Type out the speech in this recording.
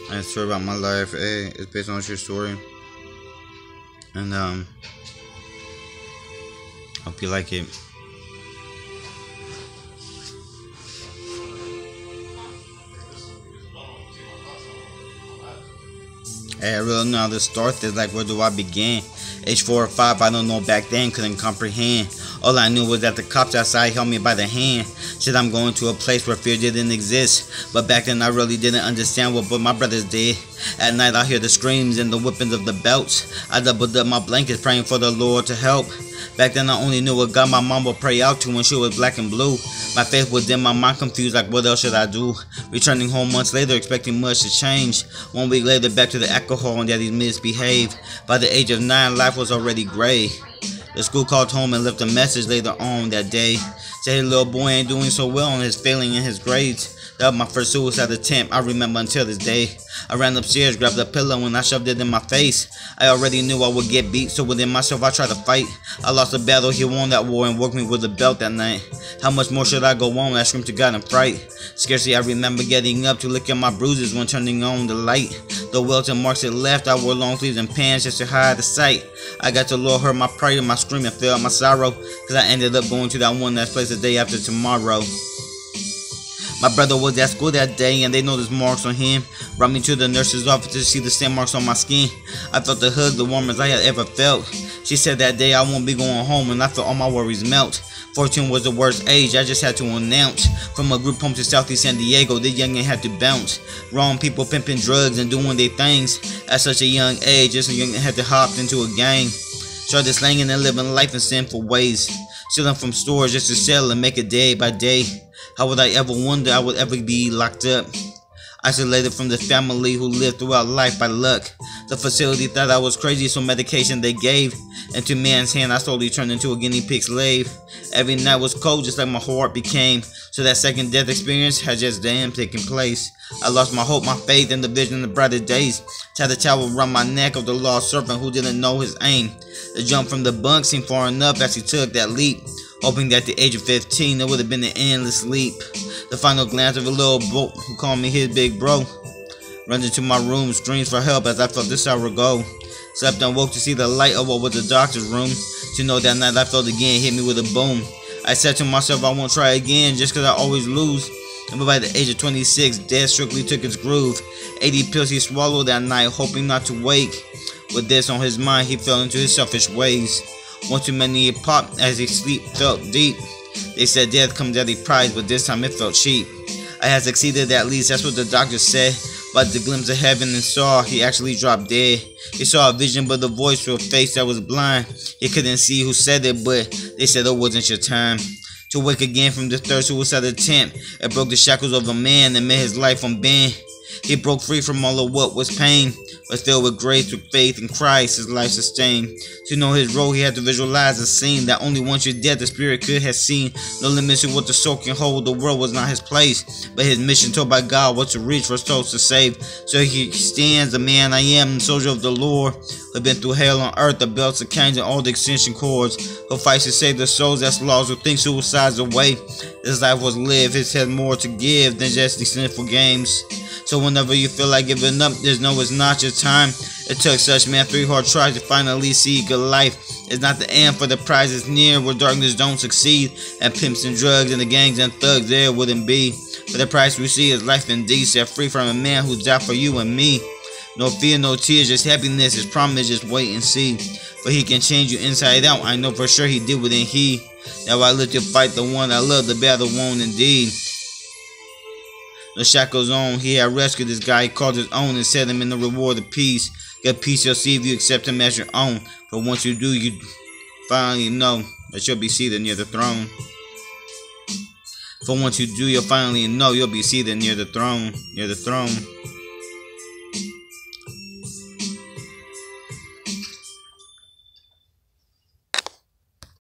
And a story about my life. It's based on a true story. And hope you like it. Hey, I really don't know how to start this. Like, where do I begin? Age 4 or 5, I don't know back then, couldn't comprehend. All I knew was that the cops outside held me by the hand. Said I'm going to a place where fear didn't exist. But back then I really didn't understand what my brothers did. At night I hear the screams and the whippings of the belts. I doubled up my blankets praying for the Lord to help. Back then I only knew what God my mom would pray out to when she was black and blue. My faith was in my mind confused, like what else should I do? Returning home months later expecting much to change. 1 week later back to the alcohol and daddy's misbehaved. By the age of 9 life was already gray. The school called home and left a message later on that day. Said his little boy ain't doing so well on his failing in his grades. That was my first suicide attempt, I remember until this day. I ran upstairs, grabbed a pillow and I shoved it in my face. I already knew I would get beat, so within myself I tried to fight. I lost the battle, he won that war and woke me with a belt that night. How much more should I go on? I screamed to God in fright. Scarcely I remember getting up to lick at my bruises when turning on the light. The welts and marks it left, I wore long sleeves and pants just to hide the sight. I got the Lord heard my prayer, my scream and felt my sorrow, cause I ended up going to that one last place the day after tomorrow. My brother was at school that day and they noticed marks on him. Brought me to the nurse's office to see the same marks on my skin. I felt the hug the warmest I had ever felt. She said that day I won't be going home and I felt all my worries melt. 14 was the worst age, I just had to announce. From a group home to Southeast San Diego, the youngin' had to bounce. Wrong people pimping drugs and doing their things. At such a young age, just a youngin' had to hop into a gang. Started slanging and living life in sinful ways. Stealing from stores just to sell and make it day by day. How would I ever wonder I would ever be locked up? Isolated from the family who lived throughout life by luck. The facility thought I was crazy, so medication they gave. Into man's hand I slowly turned into a guinea pig slave. Every night was cold just like my heart became. So that second death experience had just damn taken place. I lost my hope, my faith, and the vision of brighter days. Tied a towel around my neck of the lost serpent who didn't know his aim. The jump from the bunk seemed far enough as he took that leap. Hoping that at the age of 15 it would have been an endless leap. The final glance of a little boy who called me his big bro. Runs into my room, screams for help as I felt this hour go. Slept and woke to see the light of what was the doctor's room. To know that night I felt again hit me with a boom. I said to myself I won't try again just cause I always lose. But by the age of 26, death strictly took its groove. 80 pills he swallowed that night, hoping not to wake. With this on his mind, he fell into his selfish ways. One too many he popped as his sleep felt deep. They said death comes at a price, but this time it felt cheap. I had succeeded, at least that's what the doctor said. But the glimpse of heaven and saw, he actually dropped dead. He saw a vision but the voice to a face that was blind. He couldn't see who said it, but they said it wasn't your time to wake again from the third suicide attempt. It broke the shackles of a man and made his life unbend. He broke free from all of what was pain, but filled with grace, with faith in Christ, his life sustained. To know his role, he had to visualize a scene that only once you're dead the spirit could have seen. No limits to what the soul can hold, the world was not his place, but his mission told by God was to reach for souls to save. So he stands, the man I am, soldier of the Lord, who been through hell on earth, the belts of Cain and all the extension cords, who fights to save the souls that's lost, who think suicide's away. His life was lived, his had more to give than just these sinful games. So whenever you feel like giving up, there's no, it's not your time. It took such man 3 hard tries to finally see good life. It's not the end, for the prize is near, where darkness don't succeed, and pimps and drugs and the gangs and thugs there wouldn't be. For the price we see is life indeed, set free from a man who died for you and me. No fear, no tears, just happiness, his promise, just wait and see. For he can change you inside out, I know for sure he did within he. Now I live to fight the one I love, the battle won indeed. The shackles on, he had rescued this guy he called his own and set him in the reward of peace. Get peace, you'll see if you accept him as your own. But once you do, you finally know that you'll be seated near the throne. For once you do, you'll finally know you'll be seated near the throne.